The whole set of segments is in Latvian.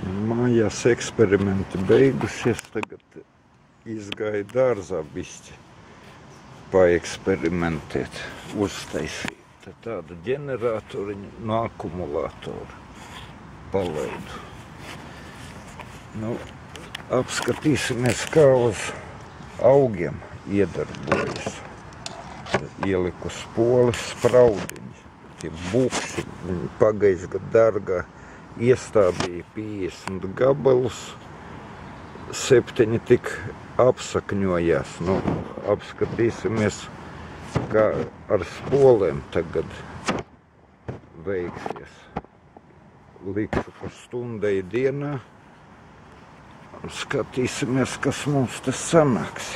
Mājās eksperimenti beigušies, tagad izgāju dārzā bišķi paeksperimentēt, uztaisīt tādu ģeneratoru no akumulātora palaidu. Nu, apskatīsimies, kā uz augiem iedarbojas. Ieliku spoles spraudiņi, tie bukši, pagaiš gadu dārgā iestādīja 50 gabalus, 7 tik apsakņojās. Nu, apskatīsimies, kā ar spolēm tagad veiksies. Likšu pa stundai dienā un skatīsimies, kas mums te sanāks.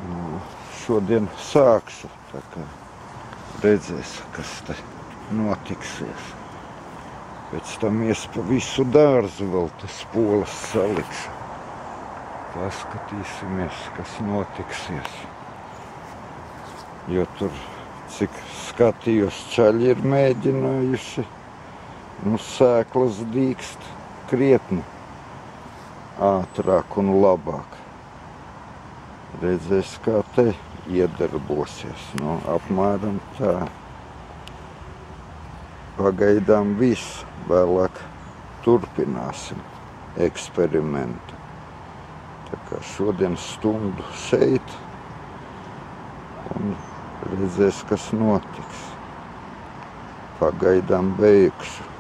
Nu, šodien sākšu, tā kā redzēs, kas te notiksies. Pēc tam pa visu dārzu vēl tas spoles salikšu. Paskatīsimies, kas notiksies. Jo tur, cik skatījos, čaļi ir mēģinājuši, nu, sēklas dīkst krietni ātrāk un labāk. Redzēs, kā te iedarbosies. Nu, apmēram tā. Pagaidām viss. Vēlāk turpināsim eksperimentu. Tā kā šodien stundu šeit un redzēs, kas notiks. Pagaidām beigšu.